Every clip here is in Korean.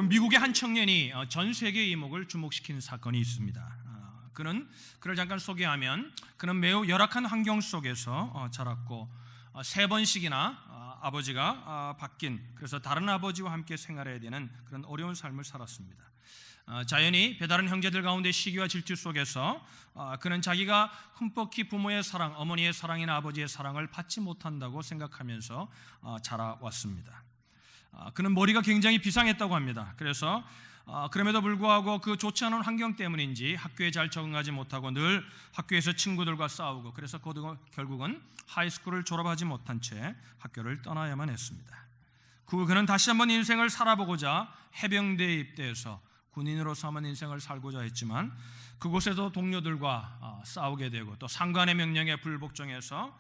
여러분, 미국의 한 청년이 전 세계의 이목을 주목시킨 사건이 있습니다. 그를 잠깐 소개하면, 그는 매우 열악한 환경 속에서 자랐고 3번씩이나 아버지가 바뀐, 그래서 다른 아버지와 함께 생활해야 되는 그런 어려운 삶을 살았습니다. 자연히 배다른 형제들 가운데 시기와 질투 속에서 그는 자기가 흠뻑히 부모의 사랑, 어머니의 사랑이나 아버지의 사랑을 받지 못한다고 생각하면서 자라왔습니다. 그는 머리가 굉장히 비상했다고 합니다. 그래서 그럼에도 불구하고 그 좋지 않은 환경 때문인지 학교에 잘 적응하지 못하고 늘 학교에서 친구들과 싸우고, 그래서 결국은 하이스쿨을 졸업하지 못한 채 학교를 떠나야만 했습니다. 그는 다시 한번 인생을 살아보고자 해병대에 입대해서 군인으로서 한번 인생을 살고자 했지만 그곳에서 동료들과 싸우게 되고 또 상관의 명령에 불복종해서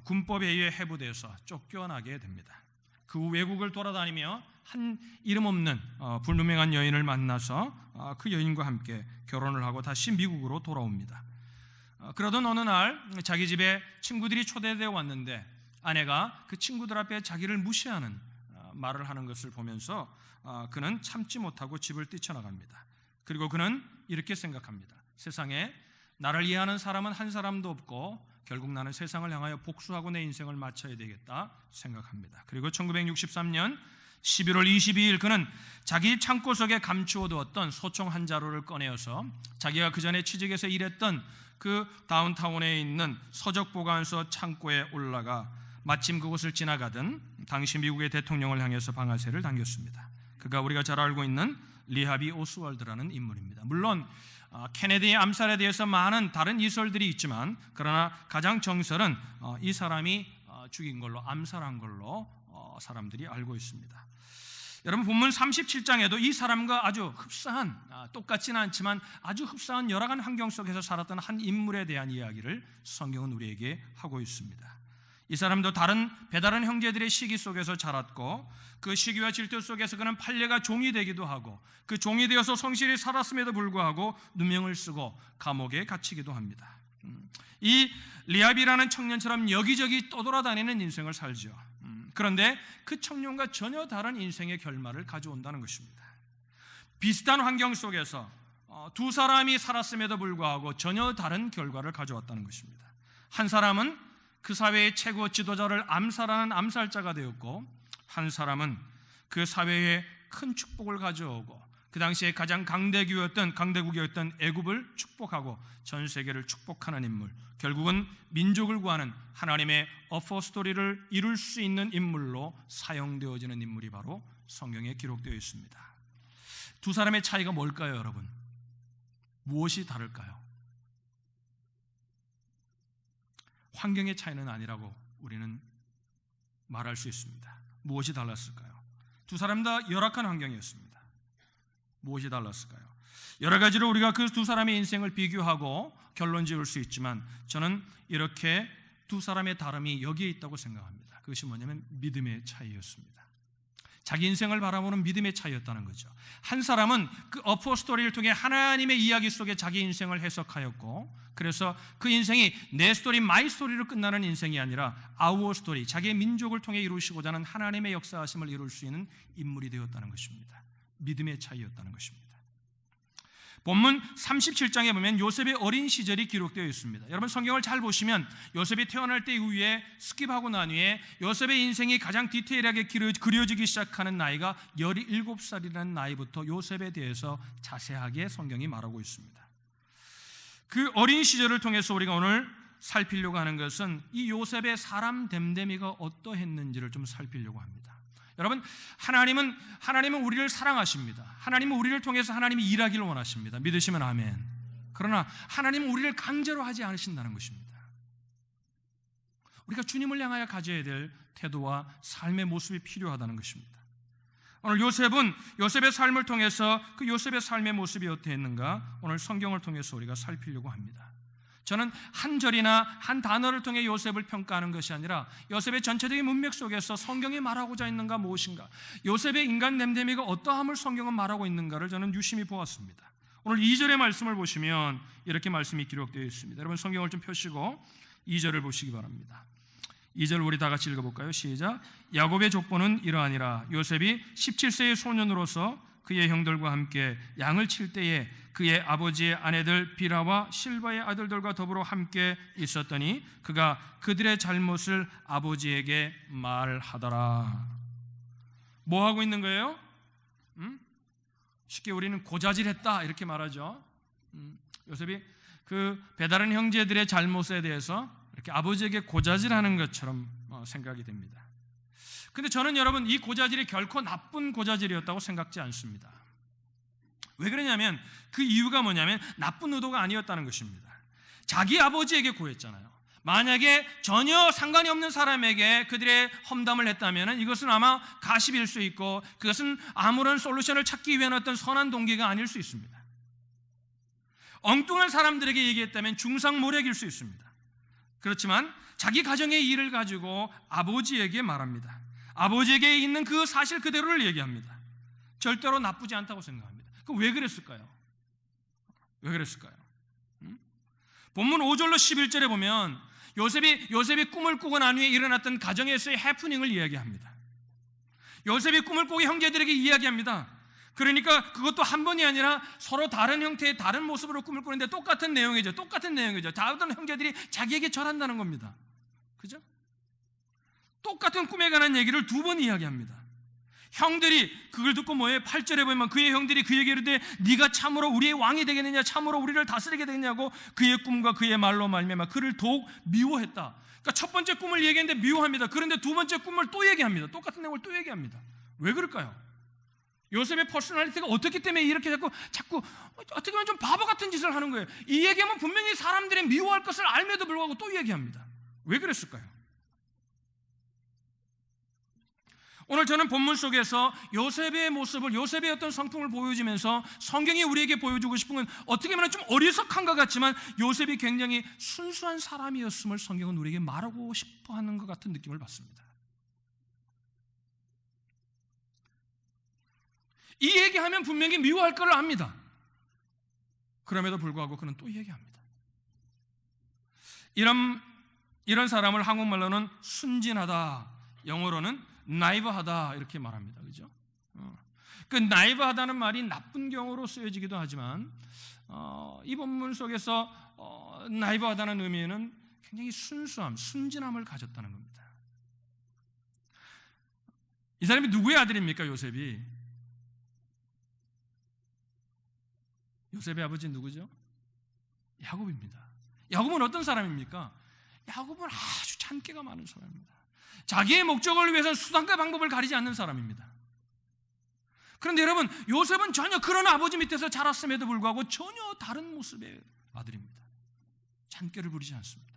군법에 의해 해부돼서 쫓겨나게 됩니다. 그 후 외국을 돌아다니며 한 이름 없는 불유명한 여인을 만나서 그 여인과 함께 결혼을 하고 다시 미국으로 돌아옵니다. 그러던 어느 날 자기 집에 친구들이 초대되어 왔는데 아내가 그 친구들 앞에 자기를 무시하는 말을 하는 것을 보면서 그는 참지 못하고 집을 뛰쳐나갑니다. 그리고 그는 이렇게 생각합니다. 세상에 나를 이해하는 사람은 한 사람도 없고 결국 나는 세상을 향하여 복수하고 내 인생을 마쳐야 되겠다 생각합니다. 그리고 1963년 11월 22일 그는 자기 창고 속에 감추어두었던 소총 한 자루를 꺼내어서 자기가 그 전에 취직해서 일했던 그 다운타운에 있는 서적보관소 창고에 올라가 마침 그곳을 지나가던 당시 미국의 대통령을 향해서 방아쇠를 당겼습니다. 그가 우리가 잘 알고 있는 리하비 오스월드라는 인물입니다. 물론 케네디의 암살에 대해서 많은 다른 이설들이 있지만 그러나 가장 정설은 이 사람이 죽인 걸로, 암살한 걸로 사람들이 알고 있습니다. 여러분, 본문 37장에도 이 사람과 아주 흡사한, 똑같지는 않지만 아주 흡사한 열악한 환경 속에서 살았던 한 인물에 대한 이야기를 성경은 우리에게 하고 있습니다. 이 사람도 배다른 형제들의 시기 속에서 자랐고 그 시기와 질투 속에서 그는 판례가 종이 되기도 하고 그 종이 되어서 성실히 살았음에도 불구하고 누명을 쓰고 감옥에 갇히기도 합니다. 이 리압이라는 청년처럼 여기저기 떠돌아다니는 인생을 살죠. 그런데 그 청년과 전혀 다른 인생의 결말을 가져온다는 것입니다. 비슷한 환경 속에서 두 사람이 살았음에도 불구하고 전혀 다른 결과를 가져왔다는 것입니다. 한 사람은 그 사회의 최고 지도자를 암살하는 암살자가 되었고 한 사람은 그 사회에 큰 축복을 가져오고 그 당시에 가장 강대국이었던 애굽을 축복하고 전 세계를 축복하는 인물, 결국은 민족을 구하는 하나님의 어퍼 스토리를 이룰 수 있는 인물로 사용되어지는 인물이 바로 성경에 기록되어 있습니다. 두 사람의 차이가 뭘까요, 여러분? 무엇이 다를까요? 환경의 차이는 아니라고 우리는 말할 수 있습니다. 무엇이 달랐을까요? 두 사람 다 열악한 환경이었습니다. 무엇이 달랐을까요? 여러 가지로 우리가 그 두 사람의 인생을 비교하고 결론 지을 수 있지만 저는 이렇게 두 사람의 다름이 여기에 있다고 생각합니다. 그것이 뭐냐면 믿음의 차이였습니다. 자기 인생을 바라보는 믿음의 차이였다는 거죠. 한 사람은 그 어퍼 스토리를 통해 하나님의 이야기 속에 자기 인생을 해석하였고 그래서 그 인생이 내 스토리, 마이 스토리로 끝나는 인생이 아니라 아우어 스토리, 자기의 민족을 통해 이루시고자 하는 하나님의 역사하심을 이룰 수 있는 인물이 되었다는 것입니다. 믿음의 차이였다는 것입니다. 본문 37장에 보면 요셉의 어린 시절이 기록되어 있습니다. 여러분, 성경을 잘 보시면 요셉이 태어날 때 이후에 스킵하고 난 후에 요셉의 인생이 가장 디테일하게 그려지기 시작하는 나이가 17살이라는 나이부터 요셉에 대해서 자세하게 성경이 말하고 있습니다. 그 어린 시절을 통해서 우리가 오늘 살피려고 하는 것은 이 요셉의 사람 됨됨이가 어떠했는지를 좀 살피려고 합니다. 여러분, 하나님은 우리를 사랑하십니다. 하나님은 우리를 통해서 하나님이 일하기를 원하십니다. 믿으시면 아멘. 그러나 하나님은 우리를 강제로 하지 않으신다는 것입니다. 우리가 주님을 향하여 가져야 될 태도와 삶의 모습이 필요하다는 것입니다. 오늘 요셉의 삶을 통해서 그 요셉의 삶의 모습이 어떠했는가 오늘 성경을 통해서 우리가 살피려고 합니다. 저는 한 절이나 한 단어를 통해 요셉을 평가하는 것이 아니라 요셉의 전체적인 문맥 속에서 성경이 말하고자 있는가 무엇인가, 요셉의 인간 됨됨이가 어떠함을 성경은 말하고 있는가를 저는 유심히 보았습니다. 오늘 2절의 말씀을 보시면 이렇게 말씀이 기록되어 있습니다. 여러분, 성경을 좀 펴시고 2절을 보시기 바랍니다. 2절 우리 다 같이 읽어볼까요? 시작. 야곱의 족보는 이러하니라. 요셉이 17세의 소년으로서 그의 형들과 함께 양을 칠 때에 그의 아버지의 아내들 비라와 실바의 아들들과 더불어 함께 있었더니 그가 그들의 잘못을 아버지에게 말하더라. 뭐 하고 있는 거예요? 쉽게 우리는 고자질했다 이렇게 말하죠. 요셉이 그 배다른 형제들의 잘못에 대해서 이렇게 아버지에게 고자질하는 것처럼 생각이 됩니다. 근데 저는 여러분 이 고자질이 결코 나쁜 고자질이었다고 생각지 않습니다. 왜 그러냐면 그 이유가 뭐냐면 나쁜 의도가 아니었다는 것입니다. 자기 아버지에게 고했잖아요. 만약에 전혀 상관이 없는 사람에게 그들의 험담을 했다면 이것은 아마 가십일 수 있고 그것은 아무런 솔루션을 찾기 위한 어떤 선한 동기가 아닐 수 있습니다. 엉뚱한 사람들에게 얘기했다면 중상모략일 수 있습니다. 그렇지만 자기 가정의 일을 가지고 아버지에게 말합니다. 아버지에게 있는 그 사실 그대로를 얘기합니다. 절대로 나쁘지 않다고 생각합니다. 그럼 왜 그랬을까요? 왜 그랬을까요? 본문 5절로 11절에 보면 요셉이 꿈을 꾸고 난 후에 일어났던 가정에서의 해프닝을 이야기합니다. 요셉이 꿈을 꾸고 형제들에게 이야기합니다. 그러니까 그것도 한 번이 아니라 서로 다른 형태의 다른 모습으로 꿈을 꾸는데 똑같은 내용이죠. 다른 형제들이 자기에게 절한다는 겁니다. 그죠? 똑같은 꿈에 관한 얘기를 두 번 이야기합니다. 형들이 그걸 듣고 뭐예요? 8절에 보면 그의 형들이 그에게 이르되 네가 참으로 우리의 왕이 되겠느냐, 참으로 우리를 다스리게 되겠냐고 그의 꿈과 그의 말로 말미암아 그를 더욱 미워했다. 그러니까 첫 번째 꿈을 얘기했는데 미워합니다. 그런데 두 번째 꿈을 또 얘기합니다. 똑같은 내용을 또 얘기합니다. 왜 그럴까요? 요셉의 퍼스널리티가 어떻기 때문에 이렇게 자꾸 어떻게 보면 좀 바보 같은 짓을 하는 거예요. 이 얘기하면 분명히 사람들이 미워할 것을 알면도 불구하고 또 얘기합니다. 왜 그랬을까요? 오늘 저는 본문 속에서 요셉의 모습을, 요셉의 어떤 성품을 보여주면서 성경이 우리에게 보여주고 싶은 건 어떻게 보면 좀 어리석한 것 같지만 요셉이 굉장히 순수한 사람이었음을 성경은 우리에게 말하고 싶어 하는 것 같은 느낌을 받습니다. 이 얘기하면 분명히 미워할 걸 압니다. 그럼에도 불구하고 그는 또 얘기합니다. 이런 사람을 한국말로는 순진하다, 영어로는 나이브하다 이렇게 말합니다. 그죠? 그 나이브하다는 말이 나쁜 경우로 쓰여지기도 하지만 이 본문 속에서 나이브하다는 의미에는 굉장히 순수함, 순진함을 가졌다는 겁니다. 이 사람이 누구의 아들입니까? 요셉이. 요셉의 아버지 누구죠? 야곱입니다. 야곱은 어떤 사람입니까? 야곱은 아주 잔꾀가 많은 사람입니다. 자기의 목적을 위해서 수단과 방법을 가리지 않는 사람입니다. 그런데 여러분, 요셉은 전혀 그런 아버지 밑에서 자랐음에도 불구하고 전혀 다른 모습의 아들입니다. 잔꾀를 부리지 않습니다.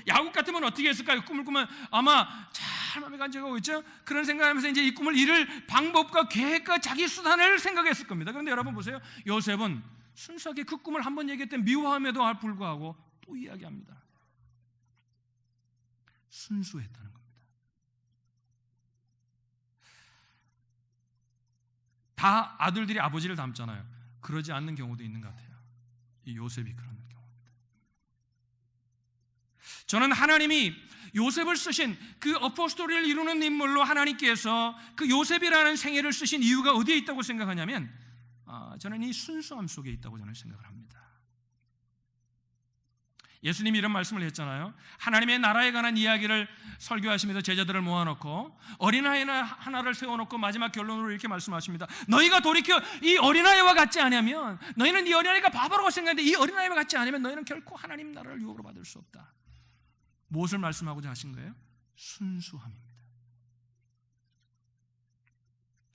야곱 같으면 어떻게 했을까요? 꿈을 꾸면 아마 잘 마음에 간직하고 있죠. 그런 생각하면서 이제 이 꿈을 이룰 방법과 계획과 자기 수단을 생각했을 겁니다. 그런데 여러분 보세요. 요셉은 순수하게 그 꿈을 한번 얘기했던 미워함에도 불구하고 또 이야기합니다. 순수했다는 겁니다. 다 아들들이 아버지를 닮잖아요. 그러지 않는 경우도 있는 것 같아요. 이 요셉이 그런 경우입니다. 저는 하나님이 요셉을 쓰신 그 어포스토리를 이루는 인물로 하나님께서 그 요셉이라는 생애를 쓰신 이유가 어디에 있다고 생각하냐면 저는 이 순수함 속에 있다고 저는 생각을 합니다. 예수님이 이런 말씀을 했잖아요. 하나님의 나라에 관한 이야기를 설교하시면서 제자들을 모아놓고 어린아이 하나를 세워놓고 마지막 결론으로 이렇게 말씀하십니다. 너희가 돌이켜 이 어린아이와 같지 않으면, 너희는 이 어린아이가 바보라고 생각하는데 이 어린아이와 같지 않으면 너희는 결코 하나님 나라를 유업으로 받을 수 없다. 무엇을 말씀하고자 하신 거예요? 순수함입니다.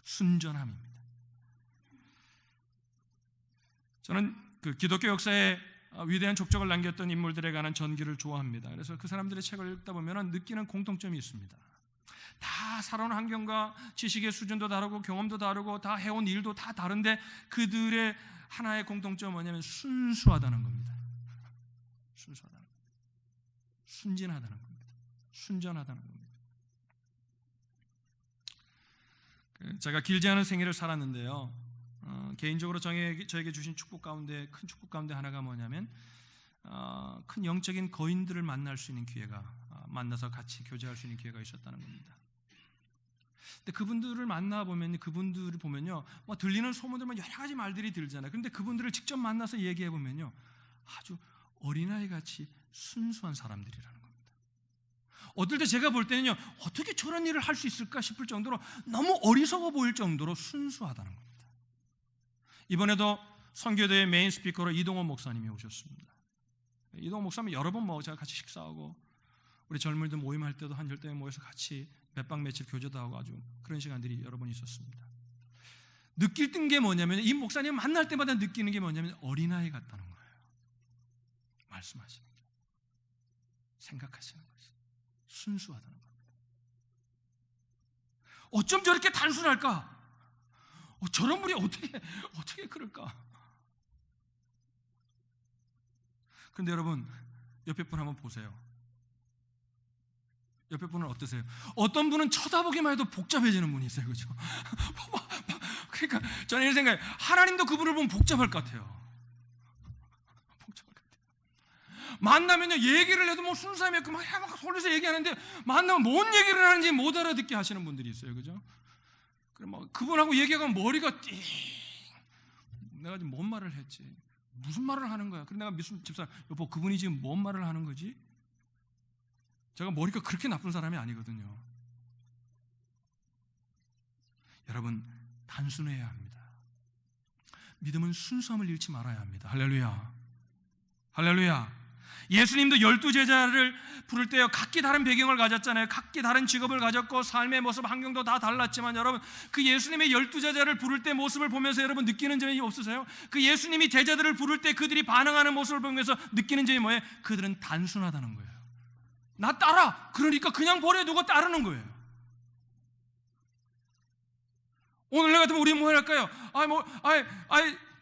순전함입니다. 저는 그 기독교 역사에 위대한 족적을 남겼던 인물들에 관한 전기를 좋아합니다. 그래서 그 사람들의 책을 읽다 보면 느끼는 공통점이 있습니다. 다 살아온 환경과 지식의 수준도 다르고 경험도 다르고 다 해온 일도 다 다른데 그들의 하나의 공통점은 뭐냐면 순수하다는 겁니다. 순수하다는 겁니다. 순진하다는 겁니다. 순전하다는 겁니다. 제가 길지 않은 생애를 살았는데요. 개인적으로 저에게 주신 축복 가운데 큰 축복 가운데 하나가 뭐냐면 큰 영적인 거인들을 만날 수 있는 기회가, 만나서 같이 교제할 수 있는 기회가 있었다는 겁니다. 근데 그분들을 만나보면, 그분들을 보면요, 뭐 들리는 소문들만 여러 가지 말들이 들잖아요. 그런데 그분들을 직접 만나서 얘기해보면요, 아주 어린아이 같이 순수한 사람들이라는 겁니다. 어떨 때 제가 볼 때는요, 어떻게 저런 일을 할 수 있을까 싶을 정도로 너무 어리석어 보일 정도로 순수하다는 겁니다. 이번에도 선교대의 메인 스피커로 이동원 목사님이 오셨습니다. 이동원 목사님 여러 번 제가 같이 식사하고 우리 젊은이들 모임할 때도 한 열대 모여서 같이 몇 박 며칠 교제도 하고 아주 그런 시간들이 여러 번 있었습니다. 느낄 게 뭐냐면, 이 목사님 만날 때마다 느끼는 게 뭐냐면 어린아이 같다는 거예요. 말씀하시는 게, 생각하시는 것이 순수하다는 겁니다. 어쩜 저렇게 단순할까? 저런 분이 어떻게 그럴까? 그런데 여러분, 옆에 분 한번 보세요. 옆에 분은 어떠세요? 어떤 분은 쳐다보기만 해도 복잡해지는 분이 있어요. 그렇죠? 그러니까 저는 이런 생각해요. 하나님도 그분을 보면 복잡할 것 같아요. 복잡할 것 같아요. 만나면요, 얘기를 해도 뭐 순수함이 없고 막 솔려서 얘기하는데, 만나면 뭔 얘기를 하는지 못 알아듣게 하시는 분들이 있어요. 그죠? 그럼 뭐 그분하고 얘기하면 머리가 띵, 내가 지금 뭔 말을 했지? 무슨 말을 하는 거야? 그럼 내가 무슨 집사람, 여보, 그분이 지금 뭔 말을 하는 거지? 제가 머리가 그렇게 나쁜 사람이 아니거든요. 여러분, 단순해야 합니다. 믿음은 순수함을 잃지 말아야 합니다. 할렐루야. 할렐루야. 예수님도 12제자를 부를 때요, 각기 다른 배경을 가졌잖아요. 각기 다른 직업을 가졌고 삶의 모습, 환경도 다 달랐지만, 여러분, 그 예수님의 12제자를 부를 때 모습을 보면서 여러분 느끼는 점이 없으세요? 그 예수님이 제자들을 부를 때 그들이 반응하는 모습을 보면서 느끼는 점이 뭐예요? 그들은 단순하다는 거예요. 나 따라! 그러니까 그냥 버려두고 따르는 거예요. 오늘 같으면 우리 뭐 할까요?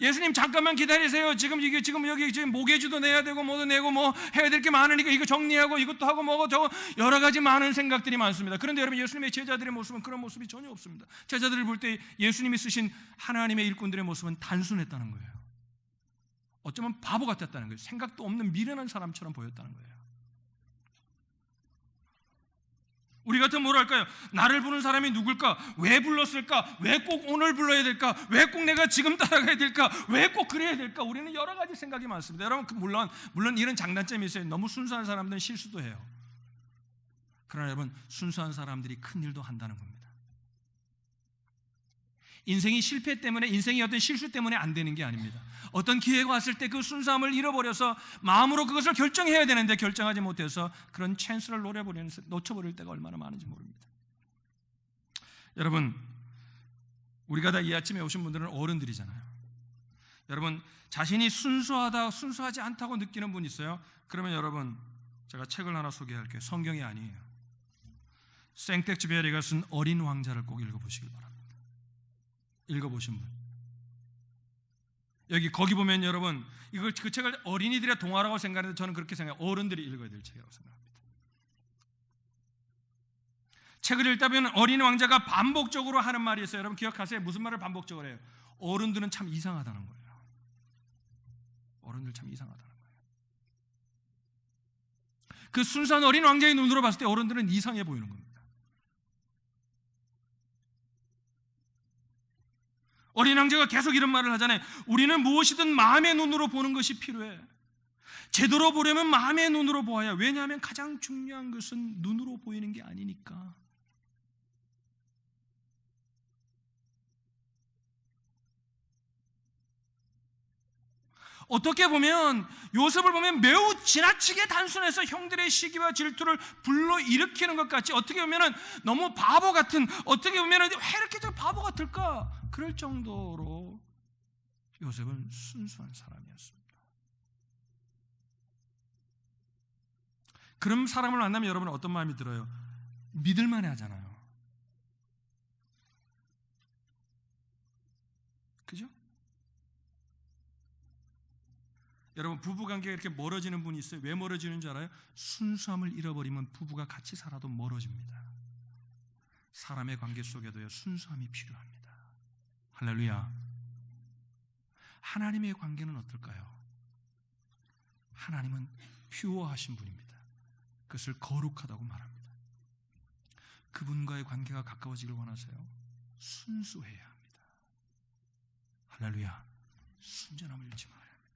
예수님 잠깐만 기다리세요. 지금 여기 모계주도 내야 되고 뭐도 내고 뭐 해야 될 게 많으니까 이거 정리하고 이것도 하고 뭐고 저거 여러 가지 많은 생각들이 많습니다. 그런데 여러분, 예수님의 제자들의 모습은 그런 모습이 전혀 없습니다. 제자들을 볼 때 예수님이 쓰신 하나님의 일꾼들의 모습은 단순했다는 거예요. 어쩌면 바보 같았다는 거예요. 생각도 없는 미련한 사람처럼 보였다는 거예요. 우리 같으면 뭐랄까요? 나를 부른 사람이 누굴까? 왜 불렀을까? 왜 꼭 오늘 불러야 될까? 왜 꼭 내가 지금 따라가야 될까? 왜 꼭 그래야 될까? 우리는 여러 가지 생각이 많습니다. 여러분, 물론 이런 장단점이 있어요. 너무 순수한 사람들은 실수도 해요. 그러나 여러분, 순수한 사람들이 큰 일도 한다는 겁니다. 인생이 실패 때문에, 인생이 어떤 실수 때문에 안 되는 게 아닙니다. 어떤 기회가 왔을 때 그 순수함을 잃어버려서 마음으로 그것을 결정해야 되는데 결정하지 못해서 그런 찬스를 놓쳐버릴 때가 얼마나 많은지 모릅니다. 여러분, 우리가 다 이 아침에 오신 분들은 어른들이잖아요. 여러분, 자신이 순수하지 않다고 느끼는 분 있어요? 그러면 여러분, 제가 책을 하나 소개할게요. 성경이 아니에요. 생텍쥐베리가 쓴 어린 왕자를 꼭 읽어보시길 바랍니다. 읽어보신 분, 거기 보면 여러분, 그 책을 어린이들의 동화라고 생각하는데 저는 그렇게 생각해요. 어른들이 읽어야 될 책이라고 생각합니다. 책을 읽다 보면 어린 왕자가 반복적으로 하는 말이 있어요. 여러분 기억하세요? 무슨 말을 반복적으로 해요? 어른들은 참 이상하다는 거예요. 어른들 참 이상하다는 거예요. 그 순수한 어린 왕자의 눈으로 봤을 때 어른들은 이상해 보이는 겁니다. 어린 왕자가 계속 이런 말을 하잖아요. 우리는 무엇이든 마음의 눈으로 보는 것이 필요해. 제대로 보려면 마음의 눈으로 보아야. 왜냐하면 가장 중요한 것은 눈으로 보이는 게 아니니까. 어떻게 보면 요셉을 보면 매우 지나치게 단순해서 형들의 시기와 질투를 불러일으키는 것 같이, 어떻게 보면 너무 바보 같은, 어떻게 보면 왜 이렇게 저 바보 같을까? 그럴 정도로 요셉은 순수한 사람이었습니다. 그런 사람을 만나면 여러분은 어떤 마음이 들어요? 믿을만해 하잖아요. 그죠? 여러분, 부부관계가 이렇게 멀어지는 분이 있어요. 왜 멀어지는 줄 알아요? 순수함을 잃어버리면 부부가 같이 살아도 멀어집니다. 사람의 관계 속에도요, 순수함이 필요합니다. 할렐루야. 하나님의 관계는 어떨까요? 하나님은 퓨어하신 분입니다. 그것을 거룩하다고 말합니다. 그분과의 관계가 가까워지길 원하세요? 순수해야 합니다. 할렐루야. 순전함을 잃지 말아야 합니다.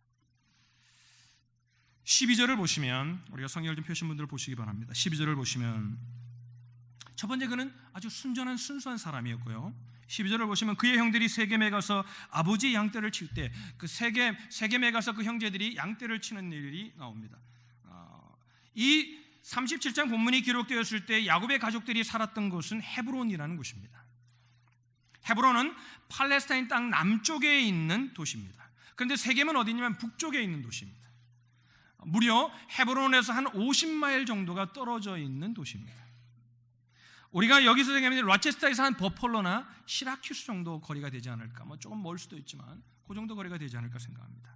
12절을 보시면, 우리가 성경을 좀 펴신 분들 보시기 바랍니다. 12절을 보시면 첫 번째, 그는 아주 순전한 순수한 사람이었고요. 12절을 보시면 그의 형들이 세겜에 가서 아버지의 양떼를 칠 때 그 세겜에 가서 그 형제들이 양떼를 치는 일이 나옵니다. 이 37장 본문이 기록되었을 때 야곱의 가족들이 살았던 곳은 헤브론이라는 곳입니다. 헤브론은 팔레스타인 땅 남쪽에 있는 도시입니다. 그런데 세겜은 어디냐면 북쪽에 있는 도시입니다. 무려 헤브론에서 한 50마일 정도가 떨어져 있는 도시입니다. 우리가 여기서 생각하면 로체스터에서 한 버펄로나 시라큐스 정도 거리가 되지 않을까, 조금 멀 수도 있지만 그 정도 거리가 되지 않을까 생각합니다.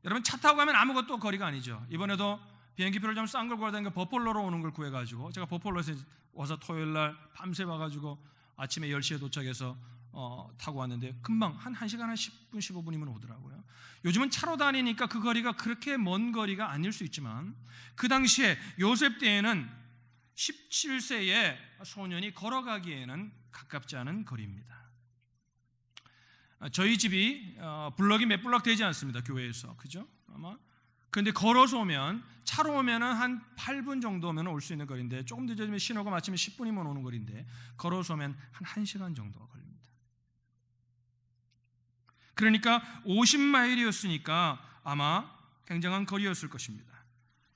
여러분, 차 타고 가면 아무것도 거리가 아니죠. 이번에도 비행기표를 좀 싼 걸 구하다니까 버펄로로 오는 걸 구해가지고 제가 버펄로에서 와서 토요일날 밤새 와가지고 아침에 10시에 도착해서 타고 왔는데 금방 한 1시간 한 10분 15분이면 오더라고요. 요즘은 차로 다니니까 그 거리가 그렇게 먼 거리가 아닐 수 있지만 그 당시에 요셉 때에는 17세의 소년이 걸어가기에는 가깝지 않은 거리입니다. 저희 집이 블럭이 몇 블럭 되지 않습니다. 교회에서, 그죠? 아마. 그런데 걸어서 오면, 차로 오면은 한 8분 정도면 올 수 있는 거리인데, 조금 늦어지면 신호가 마치면 10분이면 오는 거리인데 걸어서 오면 한 1시간 정도가 걸립니다. 그러니까 50마일이었으니까 아마 굉장한 거리였을 것입니다.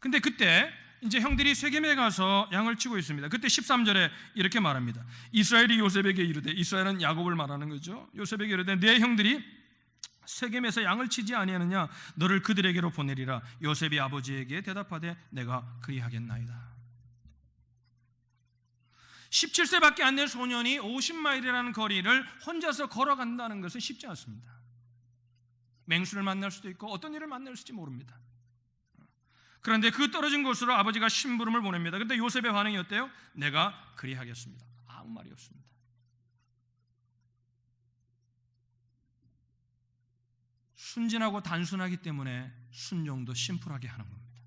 근데 그때 이제 형들이 세겜에 가서 양을 치고 있습니다. 그때 13절에 이렇게 말합니다. 이스라엘이 요셉에게 이르되, 이스라엘은 야곱을 말하는 거죠. 요셉에게 이르되 내 형들이 세겜에서 양을 치지 아니하느냐, 너를 그들에게로 보내리라. 요셉이 아버지에게 대답하되 내가 그리하겠나이다. 17세밖에 안 된 소년이 50마일이라는 거리를 혼자서 걸어간다는 것은 쉽지 않습니다. 맹수를 만날 수도 있고 어떤 일을 만날 수도 모릅니다. 그런데 그 떨어진 곳으로 아버지가 심부름을 보냅니다. 그런데 요셉의 반응이 어때요? 내가 그리하겠습니다. 아무 말이 없습니다. 순진하고 단순하기 때문에 순종도 심플하게 하는 겁니다.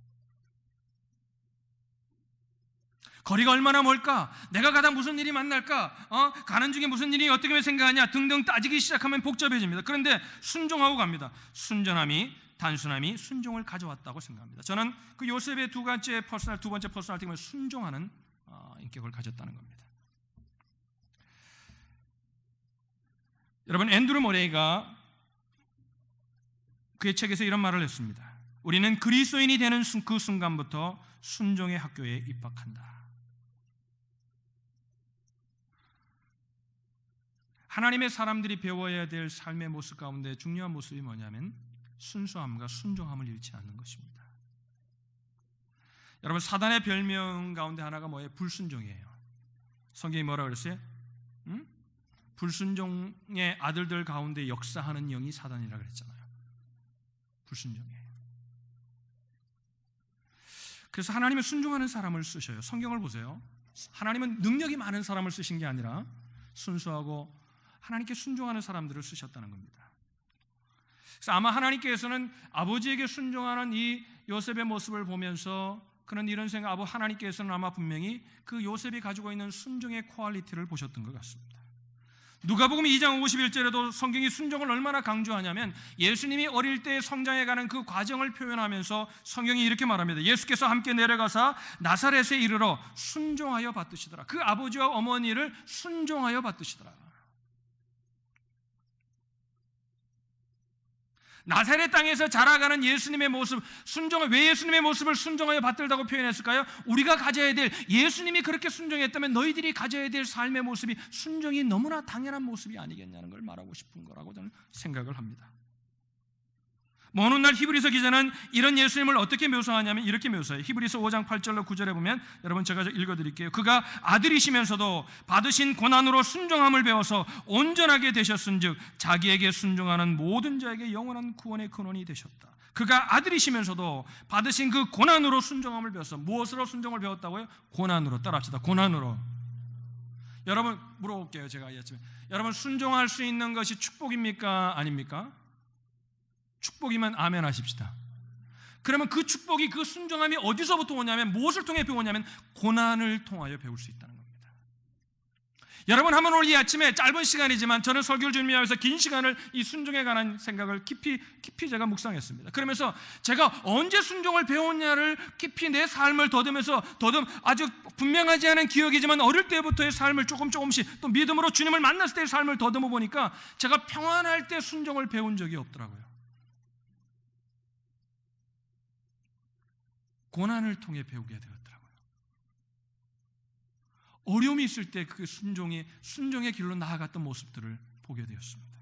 거리가 얼마나 멀까? 내가 가다 무슨 일이 만날까? 가는 중에 무슨 일이 어떻게 생각하냐? 등등 따지기 시작하면 복잡해집니다. 그런데 순종하고 갑니다. 순전함이, 단순함이 순종을 가져왔다고 생각합니다. 저는 그 요셉의 두 번째 퍼스널리티가 순종하는 인격을 가졌다는 겁니다. 여러분, 앤드루 모레이가 그의 책에서 이런 말을 했습니다. 우리는 그리스도인이 되는 그 순간부터 순종의 학교에 입학한다. 하나님의 사람들이 배워야 될 삶의 모습 가운데 중요한 모습이 뭐냐면 순수함과 순종함을 잃지 않는 것입니다. 여러분, 사단의 별명 가운데 하나가 뭐예요? 불순종이에요. 성경이 뭐라 그랬어요? 불순종의 아들들 가운데 역사하는 영이 사단이라 그랬잖아요. 불순종이에요. 그래서 하나님은 순종하는 사람을 쓰셔요. 성경을 보세요. 하나님은 능력이 많은 사람을 쓰신 게 아니라 순수하고 하나님께 순종하는 사람들을 쓰셨다는 겁니다. 그래서 아마 하나님께서는 아버지에게 순종하는 이 요셉의 모습을 보면서 그는 이런 생각, 하나님께서는 아마 분명히 그 요셉이 가지고 있는 순종의 퀄리티를 보셨던 것 같습니다. 누가복음 2장 51절에도 성경이 순종을 얼마나 강조하냐면 예수님이 어릴 때 성장해가는 그 과정을 표현하면서 성경이 이렇게 말합니다. 예수께서 함께 내려가사 나사렛에 이르러 순종하여 받으시더라. 그 아버지와 어머니를 순종하여 받으시더라. 나사렛 땅에서 자라가는 예수님의 모습, 왜 예수님의 모습을 순종하여 받들다고 표현했을까요? 우리가 가져야 될, 예수님이 그렇게 순종했다면 너희들이 가져야 될 삶의 모습이 순종이 너무나 당연한 모습이 아니겠냐는 걸 말하고 싶은 거라고 저는 생각을 합니다. 먼 훗날 히브리서 기자는 이런 예수님을 어떻게 묘사하냐면 이렇게 묘사해요. 히브리서 5장 8절로 9절에 보면, 여러분 제가 읽어드릴게요. 그가 아들이시면서도 받으신 고난으로 순종함을 배워서 온전하게 되셨은즉 자기에게 순종하는 모든 자에게 영원한 구원의 근원이 되셨다. 그가 아들이시면서도 받으신 그 고난으로 순종함을 배워서, 무엇으로 순종을 배웠다고요? 고난으로. 따라합시다. 고난으로. 여러분 물어볼게요. 제가 이 아침에, 여러분 순종할 수 있는 것이 축복입니까? 아닙니까? 축복이면 아멘 하십시다. 그러면 그 축복이, 그 순종함이 어디서부터 오냐면, 무엇을 통해 배우냐면 고난을 통하여 배울 수 있다는 겁니다. 여러분, 한번 오늘 이 아침에 짧은 시간이지만 저는 설교를 준비하면서 긴 시간을 이 순종에 관한 생각을 깊이 제가 묵상했습니다. 그러면서 제가 언제 순종을 배웠냐를 깊이 내 삶을 더듬으면서 아주 분명하지 않은 기억이지만 어릴 때부터의 삶을 조금씩 또 믿음으로 주님을 만났을 때의 삶을 더듬어 보니까 제가 평안할 때 순종을 배운 적이 없더라고요. 고난을 통해 배우게 되었더라고요. 어려움이 있을 때 그 순종의 길로 나아갔던 모습들을 보게 되었습니다.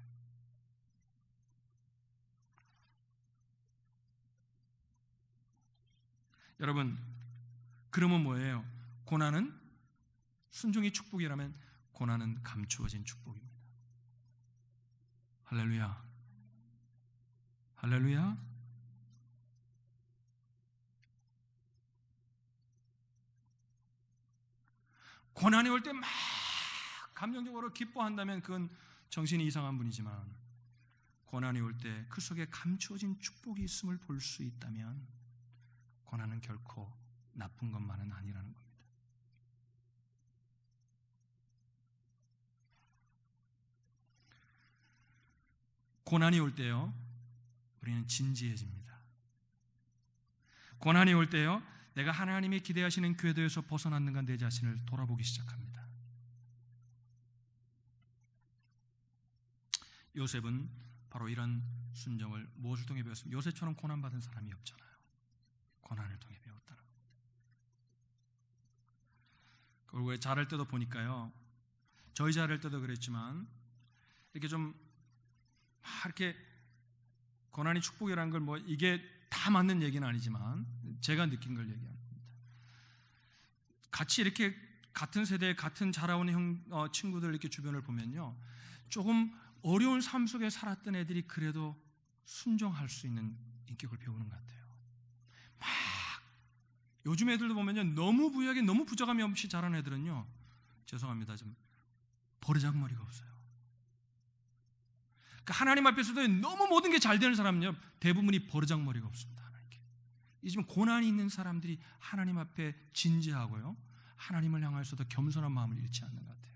여러분, 그러면 뭐예요? 고난은 순종이 축복이라면 고난은 감추어진 축복입니다. 할렐루야. 할렐루야. 고난이 올 때 막 감정적으로 기뻐한다면 그건 정신이 이상한 분이지만, 고난이 올 때 그 속에 감추어진 축복이 있음을 볼 수 있다면 고난은 결코 나쁜 것만은 아니라는 겁니다. 고난이 올 때요, 우리는 진지해집니다. 고난이 올 때요, 내가 하나님이 기대하시는 궤도에서 벗어났는가 내 자신을 돌아보기 시작합니다. 요셉은 바로 이런 순종을 무엇을 통해 배웠습니까? 요셉처럼 고난받은 사람이 없잖아요. 고난을 통해 배웠다는 겁니다. 그리고 자랄 때도 보니까요, 저희 자랄 때도 그랬지만 이렇게 좀 이렇게 고난이 축복이라는 걸 뭐 이게 다 맞는 얘기는 아니지만 제가 느낀 걸 얘기합니다. 같이 이렇게 같은 세대, 같은 자라온 친구들 이렇게 주변을 보면요, 조금 어려운 삶 속에 살았던 애들이 그래도 순종할 수 있는 인격을 배우는 것 같아요. 막 요즘 애들도 보면요, 너무 부유하게 너무 부족함이 없이 자란 애들은요, 죄송합니다, 좀 버르장머리가 없어요. 그러니까 하나님 앞에서도 너무 모든 게 잘 되는 사람은요, 대부분이 버르장머리가 없습니다. 하나님께. 이 지금 고난이 있는 사람들이 하나님 앞에 진지하고요, 하나님을 향해서도 겸손한 마음을 잃지 않는 것 같아요.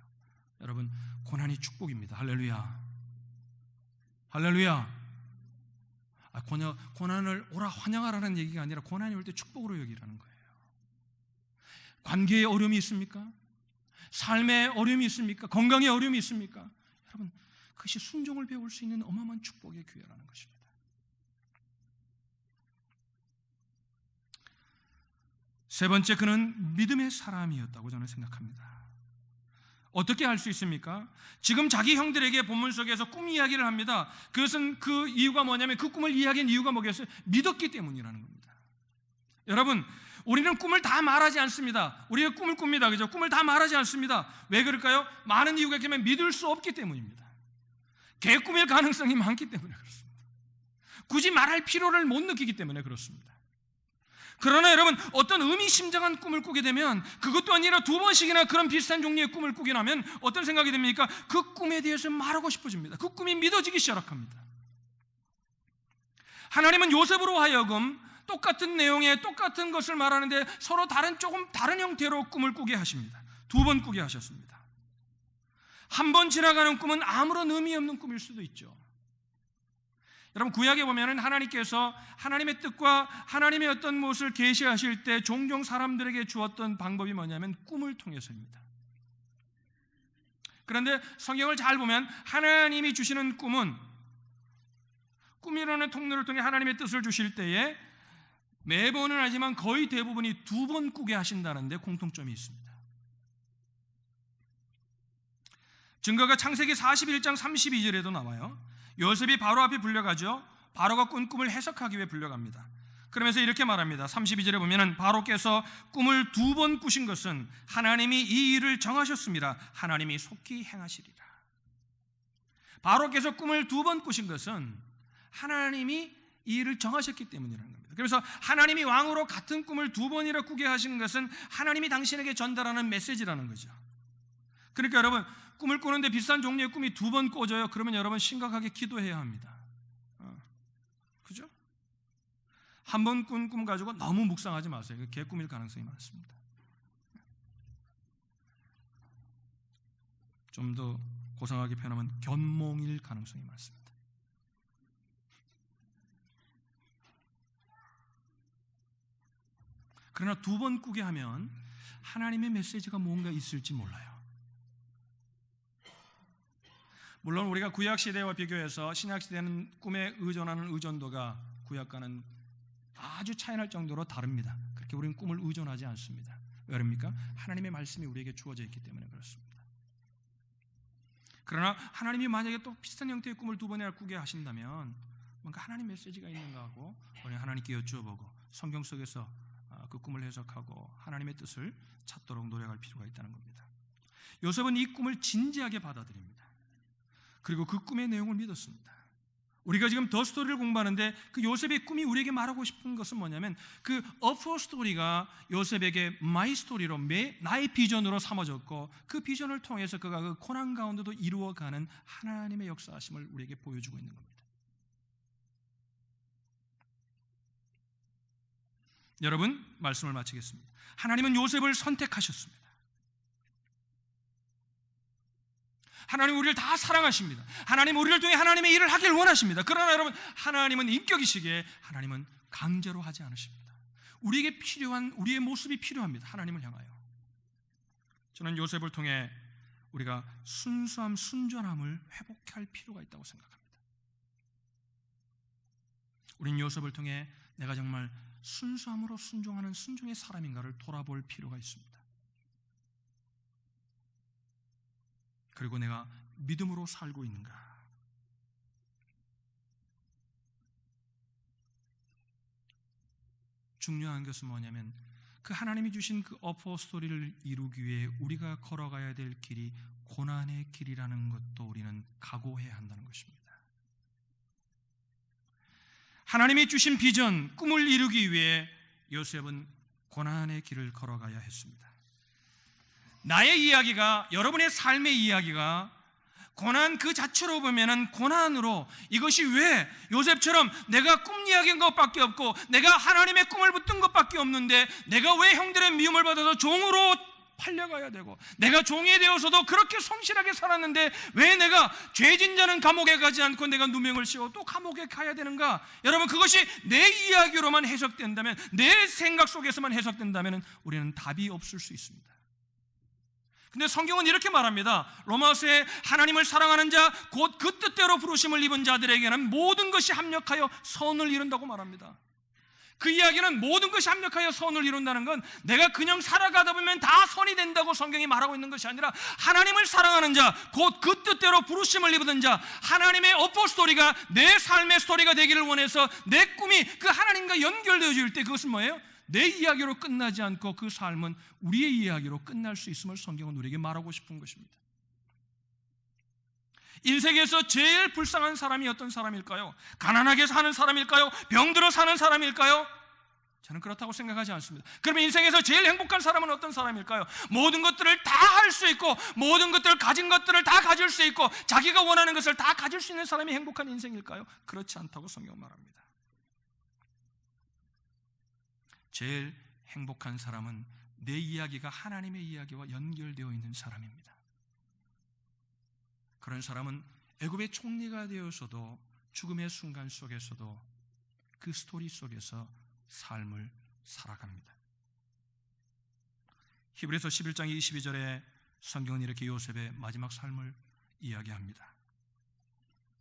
여러분, 고난이 축복입니다. 할렐루야. 할렐루야. 고난을 오라 환영하라는 얘기가 아니라 고난이 올 때 축복으로 여기라는 거예요. 관계에 어려움이 있습니까? 삶에 어려움이 있습니까? 건강에 어려움이 있습니까? 여러분, 그것이 순종을 배울 수 있는 어마어마한 축복의 기회라는 것입니다. 세 번째, 그는 믿음의 사람이었다고 저는 생각합니다. 어떻게 알 수 있습니까? 지금 자기 형들에게 본문 속에서 꿈 이야기를 합니다. 그것은 그 이유가 뭐냐면, 그 꿈을 이야기한 이유가 뭐겠어요? 믿었기 때문이라는 겁니다. 여러분, 우리는 꿈을 다 말하지 않습니다. 우리가 꿈을 꿉니다. 그죠? 꿈을 다 말하지 않습니다. 왜 그럴까요? 많은 이유가 있지만 믿을 수 없기 때문입니다. 개꿈일 가능성이 많기 때문에 그렇습니다. 굳이 말할 필요를 못 느끼기 때문에 그렇습니다. 그러나 여러분, 어떤 의미심장한 꿈을 꾸게 되면, 그것도 아니라 두 번씩이나 그런 비슷한 종류의 꿈을 꾸게 나면 어떤 생각이 됩니까? 그 꿈에 대해서 말하고 싶어집니다. 그 꿈이 믿어지기 시작합니다. 하나님은 요셉으로 하여금 똑같은 내용의 똑같은 것을 말하는데 서로 조금 다른 형태로 꿈을 꾸게 하십니다. 두 번 꾸게 하셨습니다. 한 번 지나가는 꿈은 아무런 의미 없는 꿈일 수도 있죠. 여러분, 구약에 보면 하나님께서 하나님의 뜻과 하나님의 어떤 무엇을 계시하실 때 종종 사람들에게 주었던 방법이 뭐냐면 꿈을 통해서입니다. 그런데 성경을 잘 보면 하나님이 주시는 꿈이라는 통로를 통해 하나님의 뜻을 주실 때에 매번은 아니지만 거의 대부분이 두 번 꾸게 하신다는 데 공통점이 있습니다. 증거가 창세기 41장 32절에도 나와요. 요셉이 바로 앞에 불려가죠. 바로가 꾼 꿈을 해석하기 위해 불려갑니다. 그러면서 이렇게 말합니다. 32절에 보면은 바로께서 꿈을 두 번 꾸신 것은 하나님이 이 일을 정하셨습니다. 하나님이 속히 행하시리라. 바로께서 꿈을 두 번 꾸신 것은 하나님이 이 일을 정하셨기 때문이라는 겁니다. 그래서 하나님이 왕으로 같은 꿈을 두 번이나 꾸게 하신 것은 하나님이 당신에게 전달하는 메시지라는 거죠. 그러니까 여러분, 꿈을 꾸는데 비슷한 종류의 꿈이 두 번 꿔져요. 그러면 여러분 심각하게 기도해야 합니다. 그죠? 한 번 꾼 꿈 가지고 너무 묵상하지 마세요. 개꿈일 가능성이 많습니다. 좀 더 고상하게 표현하면 견몽일 가능성이 많습니다. 그러나 두 번 꾸게 하면 하나님의 메시지가 뭔가 있을지 몰라요. 물론 우리가 구약 시대와 비교해서 신약 시대는 꿈에 의존하는 의존도가 구약과는 아주 차이날 정도로 다릅니다. 그렇게 우리는 꿈을 의존하지 않습니다. 왜 그럽니까? 하나님의 말씀이 우리에게 주어져 있기 때문에 그렇습니다. 그러나 하나님이 만약에 또 비슷한 형태의 꿈을 두 번이나 꾸게 하신다면 뭔가 하나님 메시지가 있는가 하고 우리 하나님께 여쭈어보고 성경 속에서 그 꿈을 해석하고 하나님의 뜻을 찾도록 노력할 필요가 있다는 겁니다. 요셉은 이 꿈을 진지하게 받아들입니다. 그리고 그 꿈의 내용을 믿었습니다. 우리가 지금 더 스토리를 공부하는데 그 요셉의 꿈이 우리에게 말하고 싶은 것은 뭐냐면 그 어퍼 스토리가 요셉에게 마이 스토리로 나의 비전으로 삼아졌고 그 비전을 통해서 그가 그 고난 가운데도 이루어가는 하나님의 역사하심을 우리에게 보여주고 있는 겁니다. 여러분, 말씀을 마치겠습니다. 하나님은 요셉을 선택하셨습니다. 하나님 우리를 다 사랑하십니다. 하나님 우리를 통해 하나님의 일을 하길 원하십니다. 그러나 여러분, 하나님은 인격이시기에 하나님은 강제로 하지 않으십니다. 우리에게 필요한 우리의 모습이 필요합니다. 하나님을 향하여. 저는 요셉을 통해 우리가 순수함, 순전함을 회복할 필요가 있다고 생각합니다. 우린 요셉을 통해 내가 정말 순수함으로 순종하는 순종의 사람인가를 돌아볼 필요가 있습니다. 그리고 내가 믿음으로 살고 있는가? 중요한 것은 뭐냐면 그 하나님이 주신 그 어퍼 스토리를 이루기 위해 우리가 걸어가야 될 길이 고난의 길이라는 것도 우리는 각오해야 한다는 것입니다. 하나님이 주신 비전, 꿈을 이루기 위해 요셉은 고난의 길을 걸어가야 했습니다. 나의 이야기가, 여러분의 삶의 이야기가 고난 그 자체로 보면은 고난으로, 이것이 왜 요셉처럼 내가 꿈 이야기인 것밖에 없고 내가 하나님의 꿈을 붙든 것밖에 없는데 내가 왜 형들의 미움을 받아서 종으로 팔려가야 되고 내가 종이 되어서도 그렇게 성실하게 살았는데 왜 내가 죄진 자는 감옥에 가지 않고 내가 누명을 씌워 또 감옥에 가야 되는가? 여러분, 그것이 내 이야기로만 해석된다면, 내 생각 속에서만 해석된다면 우리는 답이 없을 수 있습니다. 근데 성경은 이렇게 말합니다. 로마서에 하나님을 사랑하는 자, 곧 그 뜻대로 부르심을 입은 자들에게는 모든 것이 합력하여 선을 이룬다고 말합니다. 그 이야기는 모든 것이 합력하여 선을 이룬다는 건 내가 그냥 살아가다 보면 다 선이 된다고 성경이 말하고 있는 것이 아니라 하나님을 사랑하는 자, 곧 그 뜻대로 부르심을 입은 자, 하나님의 어퍼 스토리가 내 삶의 스토리가 되기를 원해서 내 꿈이 그 하나님과 연결되어질 때 그것은 뭐예요? 내 이야기로 끝나지 않고 그 삶은 우리의 이야기로 끝날 수 있음을 성경은 우리에게 말하고 싶은 것입니다. 인생에서 제일 불쌍한 사람이 어떤 사람일까요? 가난하게 사는 사람일까요? 병들어 사는 사람일까요? 저는 그렇다고 생각하지 않습니다. 그러면 인생에서 제일 행복한 사람은 어떤 사람일까요? 모든 것들을 다 할 수 있고 모든 것들을 가진 것들을 다 가질 수 있고 자기가 원하는 것을 다 가질 수 있는 사람이 행복한 인생일까요? 그렇지 않다고 성경은 말합니다. 제일 행복한 사람은 내 이야기가 하나님의 이야기와 연결되어 있는 사람입니다. 그런 사람은 애굽의 총리가 되어서도 죽음의 순간 속에서도 그 스토리 속에서 삶을 살아갑니다. 히브리서 11장 22절에 성경은 이렇게 요셉의 마지막 삶을 이야기합니다.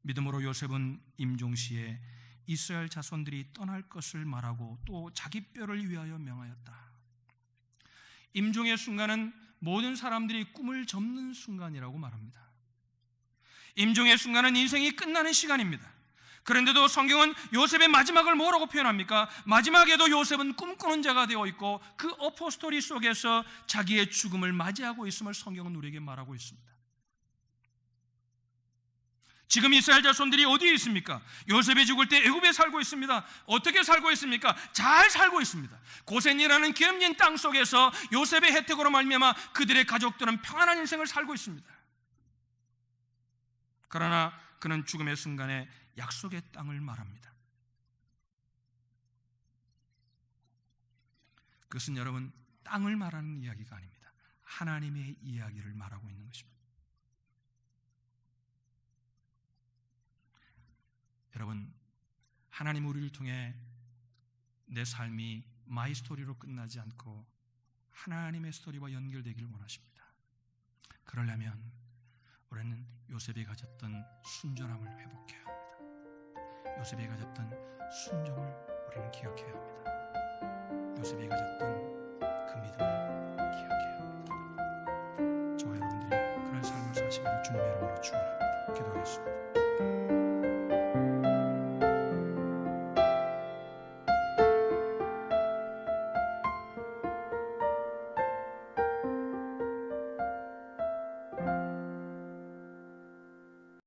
믿음으로 요셉은 임종시에 이스라엘 자손들이 떠날 것을 말하고 또 자기 뼈를 위하여 명하였다. 임종의 순간은 모든 사람들이 꿈을 접는 순간이라고 말합니다. 임종의 순간은 인생이 끝나는 시간입니다. 그런데도 성경은 요셉의 마지막을 뭐라고 표현합니까? 마지막에도 요셉은 꿈꾸는 자가 되어 있고 그 어퍼 스토리 속에서 자기의 죽음을 맞이하고 있음을 성경은 우리에게 말하고 있습니다. 지금 이스라엘 자손들이 어디에 있습니까? 요셉이 죽을 때 애굽에 살고 있습니다. 어떻게 살고 있습니까? 잘 살고 있습니다. 고센이라는 기름진 땅 속에서 요셉의 혜택으로 말미암아 그들의 가족들은 평안한 인생을 살고 있습니다. 그러나 그는 죽음의 순간에 약속의 땅을 말합니다. 그것은 여러분 땅을 말하는 이야기가 아닙니다. 하나님의 이야기를 말하고 있는 것입니다. 여러분, 하나님 우리를 통해 내 삶이 마이 스토리로 끝나지 않고 하나님의 스토리와 연결되기를 원하십니다. 그러려면 우리는 요셉이 가졌던 순전함을 회복해야 합니다. 요셉이 가졌던 순종을 우리는 기억해야 합니다. 요셉이 가졌던 그 믿음을 기억해야 합니다. 저와 여러분들이 그런 삶을 사시기를 주님의 이름으로 축원합니다. 기도하겠습니다.